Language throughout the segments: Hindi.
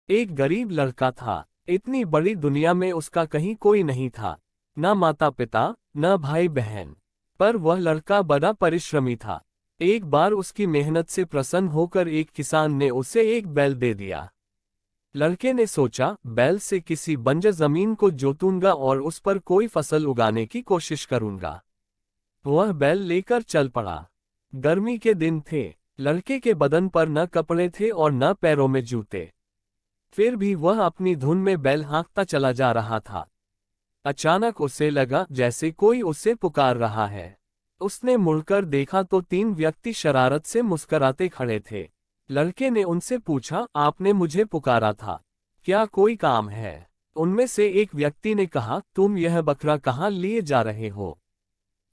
एक गरीब लड़का था। इतनी बड़ी दुनिया में उसका कहीं कोई नहीं था, न माता पिता, न भाई बहन। पर वह लड़का बड़ा परिश्रमी था। एक बार उसकी मेहनत से प्रसन्न होकर एक किसान ने उसे एक बैल दे दिया। लड़के ने सोचा, बैल से किसी बंजर जमीन को जोतूंगा और उस पर कोई फसल उगाने की कोशिश करूंगा। वह बैल लेकर चल पड़ा। गर्मी के दिन थे। लड़के के बदन पर न कपड़े थे और न पैरों में जूते। फिर भी वह अपनी धुन में बैल हाँकता चला जा रहा था। अचानक उसे लगा जैसे कोई उसे पुकार रहा है। उसने मुड़कर देखा तो 3 व्यक्ति शरारत से मुस्कुराते खड़े थे। लड़के ने उनसे पूछा, आपने मुझे पुकारा था, क्या कोई काम है? उनमें से एक व्यक्ति ने कहा, तुम यह बकरा कहाँ लिए जा रहे हो?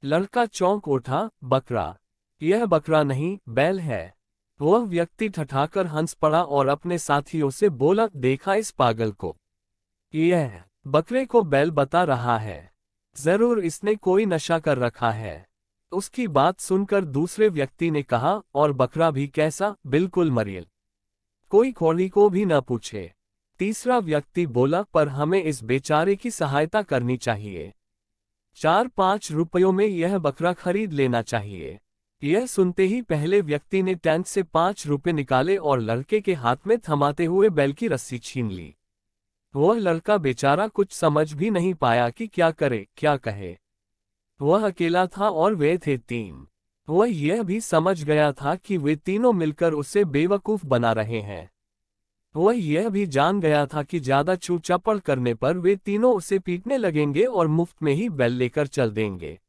लड़का चौंक उठा, बकरा? यह बकरा नहीं, बैल है। वह व्यक्ति ठठाकर हंस पड़ा और अपने साथियों से बोला, देखा इस पागल को? यह बकरे को बैल बता रहा है। जरूर इसने कोई नशा कर रखा है। उसकी बात सुनकर दूसरे व्यक्ति ने कहा, और बकरा भी कैसा, बिल्कुल मरियल। कोई कौड़ी को भी न पूछे। तीसरा व्यक्ति बोला, पर हमें इस बेचारे की सहायता करनी चाहिए। 4-5 रुपयों में यह बकरा खरीद लेना चाहिए। यह सुनते ही पहले व्यक्ति ने टैंक से 5 रुपए निकाले और लड़के के हाथ में थमाते हुए बैल की रस्सी छीन ली। वह लड़का बेचारा कुछ समझ भी नहीं पाया कि क्या करे, क्या कहे। वह अकेला था और वे थे 3। वह यह भी समझ गया था कि वे तीनों मिलकर उसे बेवकूफ बना रहे हैं। वह यह भी जान गया था कि ज्यादा चूचापड़ करने पर वे तीनों उसे पीटने लगेंगे और मुफ्त में ही बैल लेकर चल देंगे।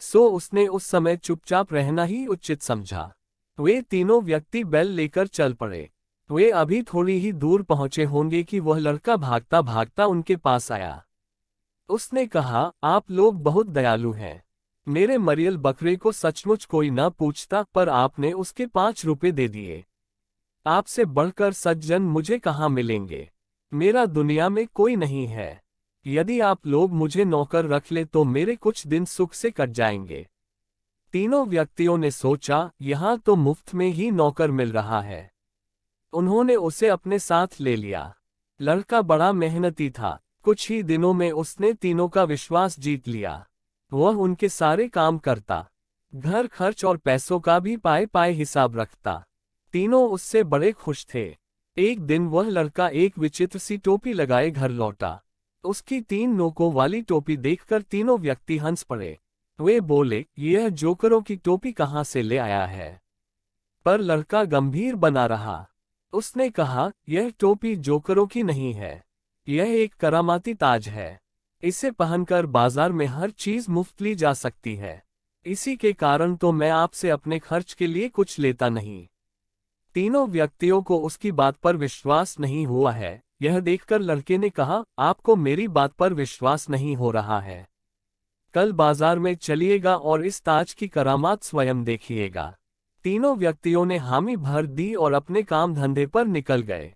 सो उसने उस समय चुपचाप रहना ही उचित समझा। वे तीनों व्यक्ति बैल लेकर चल पड़े। वे अभी थोड़ी ही दूर पहुंचे होंगे कि वह लड़का भागता भागता उनके पास आया। उसने कहा, आप लोग बहुत दयालु हैं। मेरे मरियल बकरे को सचमुच कोई न पूछता, पर आपने उसके 5 रुपए दे दिए। आपसे बढ़कर सज्जन मुझे कहाँ मिलेंगे? मेरा दुनिया में कोई नहीं है। यदि आप लोग मुझे नौकर रख ले तो मेरे कुछ दिन सुख से कट जाएंगे। तीनों व्यक्तियों ने सोचा, यहाँ तो मुफ्त में ही नौकर मिल रहा है। उन्होंने उसे अपने साथ ले लिया। लड़का बड़ा मेहनती था। कुछ ही दिनों में उसने तीनों का विश्वास जीत लिया। वह उनके सारे काम करता, घर खर्च और पैसों का भी पाए पाए हिसाब रखता। तीनों उससे बड़े खुश थे। एक दिन वह लड़का एक विचित्र सी टोपी लगाए घर लौटा। उसकी 3 नोकों वाली टोपी देखकर तीनों व्यक्ति हंस पड़े। वे बोले, यह जोकरों की टोपी कहाँ से ले आया है? पर लड़का गंभीर बना रहा। उसने कहा, यह टोपी जोकरों की नहीं है। यह एक करामाती ताज है। इसे पहनकर बाजार में हर चीज मुफ्त ली जा सकती है। इसी के कारण तो मैं आपसे अपने खर्च के लिए कुछ लेता नहीं। तीनों व्यक्तियों को उसकी बात पर विश्वास नहीं हुआ है। यह देखकर लड़के ने कहा, आपको मेरी बात पर विश्वास नहीं हो रहा है। कल बाजार में चलिएगा और इस ताज की करामात स्वयं देखिएगा। तीनों व्यक्तियों ने हामी भर दी और अपने काम धंधे पर निकल गए।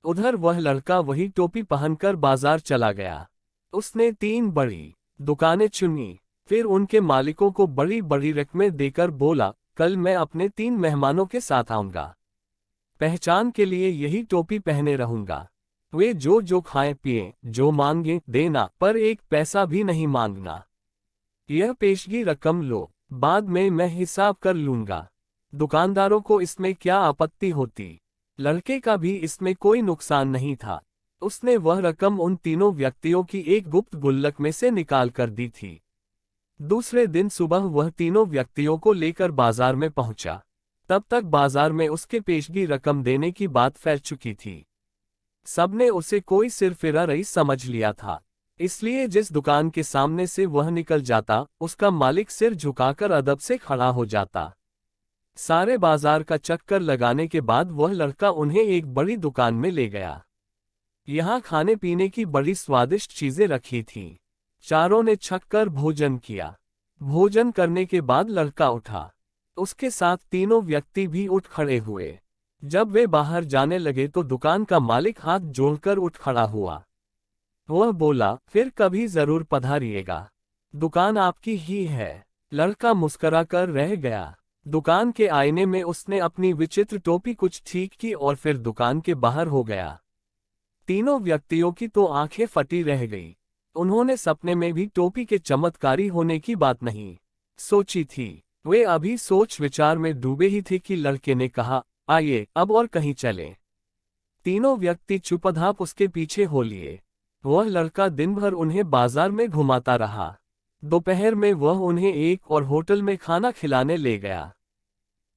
उधर वह लड़का वही टोपी पहनकर बाजार चला गया। उसने 3 बड़ी दुकानें चुनी। फिर उनके मालिकों को बड़ी बड़ी रकमें देकर बोला, कल मैं अपने 3 मेहमानों के साथ आऊंगा। पहचान के लिए यही टोपी पहने रहूंगा। वे जो खाएं पिएं, जो मांगे देना, पर 1 पैसा भी नहीं मांगना। यह पेशगी रकम लो, बाद में मैं हिसाब कर लूंगा। दुकानदारों को इसमें क्या आपत्ति होती? लड़के का भी इसमें कोई नुकसान नहीं था। उसने वह रकम उन तीनों व्यक्तियों की एक गुप्त गुल्लक में से निकाल कर दी थी। दूसरे दिन सुबह वह तीनों व्यक्तियों को लेकर बाजार में पहुंचा। तब तक बाजार में उसके पेशगी रकम देने की बात फैल चुकी थी। सबने उसे कोई सिरफिरा रईस समझ लिया था। इसलिए जिस दुकान के सामने से वह निकल जाता, उसका मालिक सिर झुकाकर अदब से खड़ा हो जाता। सारे बाजार का चक्कर लगाने के बाद वह लड़का उन्हें एक बड़ी दुकान में ले गया। यहाँ खाने पीने की बड़ी स्वादिष्ट चीजें रखी थीं। चारों ने छककर भोजन किया। भोजन करने के बाद लड़का उठा। उसके साथ तीनों व्यक्ति भी उठ खड़े हुए। जब वे बाहर जाने लगे तो दुकान का मालिक हाथ जोड़कर उठ खड़ा हुआ। वह बोला, फिर कभी जरूर पधारिएगा। दुकान आपकी ही है। लड़का मुस्कुराकर रह गया। दुकान के आईने में उसने अपनी विचित्र टोपी कुछ ठीक की और फिर दुकान के बाहर हो गया। तीनों व्यक्तियों की तो आंखें फटी रह गई। उन्होंने सपने में भी टोपी के चमत्कारी होने की बात नहीं सोची थी। वे अभी सोच विचार में डूबे ही थे कि लड़के ने कहा, आइए अब और कहीं चलें। तीनों व्यक्ति चुपचाप उसके पीछे हो लिए। वह लड़का दिन भर उन्हें बाजार में घुमाता रहा। दोपहर में वह उन्हें एक और होटल में खाना खिलाने ले गया।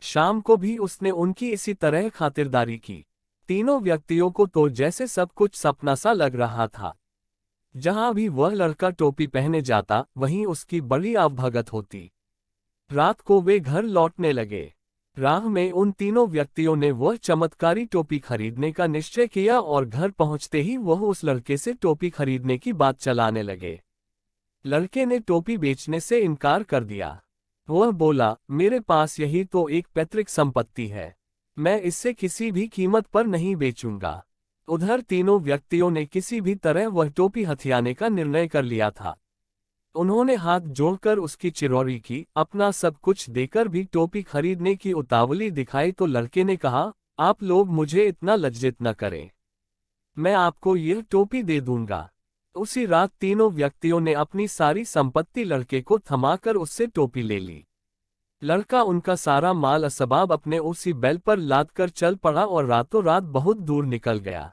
शाम को भी उसने उनकी इसी तरह खातिरदारी की। तीनों व्यक्तियों को तो जैसे सब कुछ सपना सा लग रहा था। जहां भी वह लड़का टोपी पहने जाता वहीं उसकी बड़ी आवभगत होती। रात को वे घर लौटने लगे। राह में उन तीनों व्यक्तियों ने वह चमत्कारी टोपी खरीदने का निश्चय किया और घर पहुंचते ही वह उस लड़के से टोपी खरीदने की बात चलाने लगे। लड़के ने टोपी बेचने से इनकार कर दिया। वह बोला, मेरे पास यही तो एक पैतृक संपत्ति है, मैं इससे किसी भी कीमत पर नहीं बेचूंगा। उधर तीनों व्यक्तियों ने किसी भी तरह वह टोपी हथियाने का निर्णय कर लिया था। उन्होंने हाथ जोड़कर उसकी चिरौरी की, अपना सब कुछ देकर भी टोपी खरीदने की उतावली दिखाई तो लड़के ने कहा, आप लोग मुझे इतना लज्जित न करें, मैं आपको यह टोपी दे दूंगा। उसी रात तीनों व्यक्तियों ने अपनी सारी संपत्ति लड़के को थमाकर उससे टोपी ले ली। लड़का उनका सारा माल असबाब अपने उसी बैल पर लादकर चल पड़ा और रातों रात बहुत दूर निकल गया।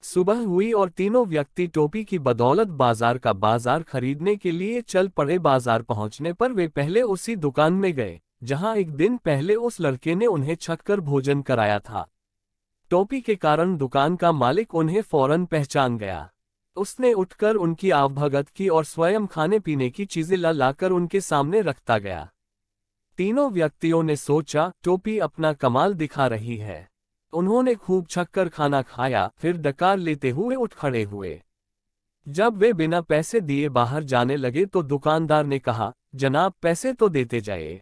सुबह हुई और तीनों व्यक्ति टोपी की बदौलत बाजार का बाजार खरीदने के लिए चल पड़े। बाजार पहुंचने पर वे पहले उसी दुकान में गए जहां एक दिन पहले उस लड़के ने उन्हें छककर भोजन कराया था। टोपी के कारण दुकान का मालिक उन्हें फौरन पहचान गया। उसने उठकर उनकी आवभगत की और स्वयं खाने पीने की चीजें ला लाकर उनके सामने रखता गया। तीनों व्यक्तियों ने सोचा, टोपी अपना कमाल दिखा रही है। उन्होंने खूब छककर खाना खाया, फिर डकार लेते हुए उठ खड़े हुए। जब वे बिना पैसे दिए बाहर जाने लगे तो दुकानदार ने कहा, जनाब पैसे तो देते जाइए।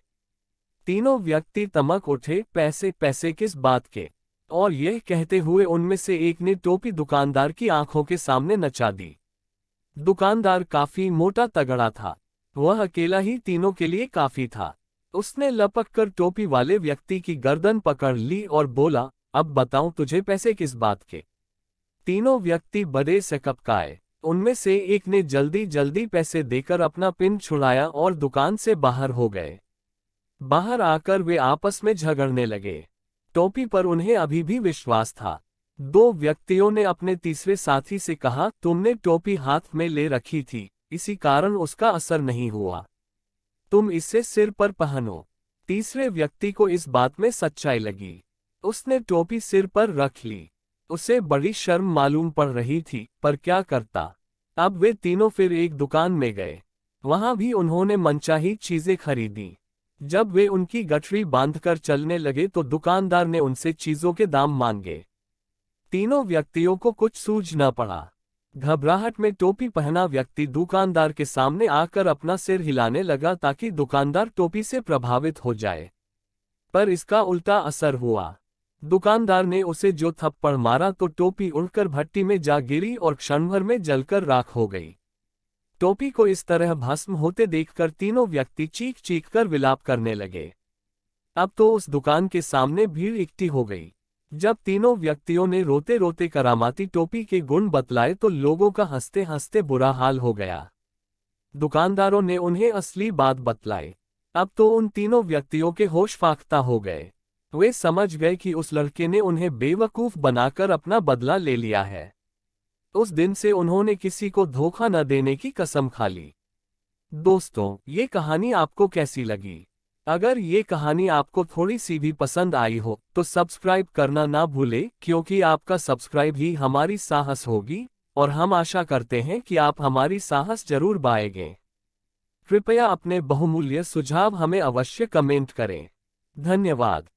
तीनों व्यक्ति तमक उठे, पैसे पैसे किस बात के? और यह कहते हुए उनमें से एक ने टोपी दुकानदार की आंखों के सामने नचा दी। दुकानदार काफी मोटा तगड़ा था। वह अकेला ही तीनों के लिए काफी था। उसने लपक कर टोपी वाले व्यक्ति की गर्दन पकड़ ली और बोला, अब बताऊं तुझे पैसे किस बात के? तीनों व्यक्ति बड़े से कपकाए। उनमें से एक ने जल्दी जल्दी पैसे देकर अपना पिन छुड़ाया और दुकान से बाहर हो गए। बाहर आकर वे आपस में झगड़ने लगे। टोपी पर उन्हें अभी भी विश्वास था। दो व्यक्तियों ने अपने तीसरे साथी से कहा, तुमने टोपी हाथ में ले रखी थी, इसी कारण उसका असर नहीं हुआ, तुम इसे सिर पर पहनो। तीसरे व्यक्ति को इस बात में सच्चाई लगी। उसने टोपी सिर पर रख ली। उसे बड़ी शर्म मालूम पड़ रही थी, पर क्या करता। अब वे तीनों फिर एक दुकान में गए। वहां भी उन्होंने मनचाही चीजें खरीदी। जब वे उनकी गठरी बांधकर चलने लगे तो दुकानदार ने उनसे चीजों के दाम मांगे। तीनों व्यक्तियों को कुछ सूझ न पड़ा। घबराहट में टोपी पहना व्यक्ति दुकानदार के सामने आकर अपना सिर हिलाने लगा ताकि दुकानदार टोपी से प्रभावित हो जाए, पर इसका उल्टा असर हुआ। दुकानदार ने उसे जो थप्पड़ मारा तो टोपी उड़कर भट्टी में जा गिरी और क्षणभर में जलकर राख हो गई। टोपी को इस तरह भस्म होते देखकर तीनों व्यक्ति चीख चीख कर विलाप करने लगे। अब तो उस दुकान के सामने भीड़ इकट्ठी हो गई। जब तीनों व्यक्तियों ने रोते रोते करामाती टोपी के गुण बतलाए तो लोगों का हंसते हंसते बुरा हाल हो गया। दुकानदारों ने उन्हें असली बात बतलाई। अब तो उन तीनों व्यक्तियों के होश फाख्ता हो गए। वे समझ गए कि उस लड़के ने उन्हें बेवकूफ बनाकर अपना बदला ले लिया है। उस दिन से उन्होंने किसी को धोखा न देने की कसम खा ली। दोस्तों, ये कहानी आपको कैसी लगी? अगर ये कहानी आपको थोड़ी सी भी पसंद आई हो तो सब्सक्राइब करना ना भूलें, क्योंकि आपका सब्सक्राइब ही हमारी साहस होगी और हम आशा करते हैं कि आप हमारी साहस जरूर बाएंगे। कृपया अपने बहुमूल्य सुझाव हमें अवश्य कमेंट करें। धन्यवाद।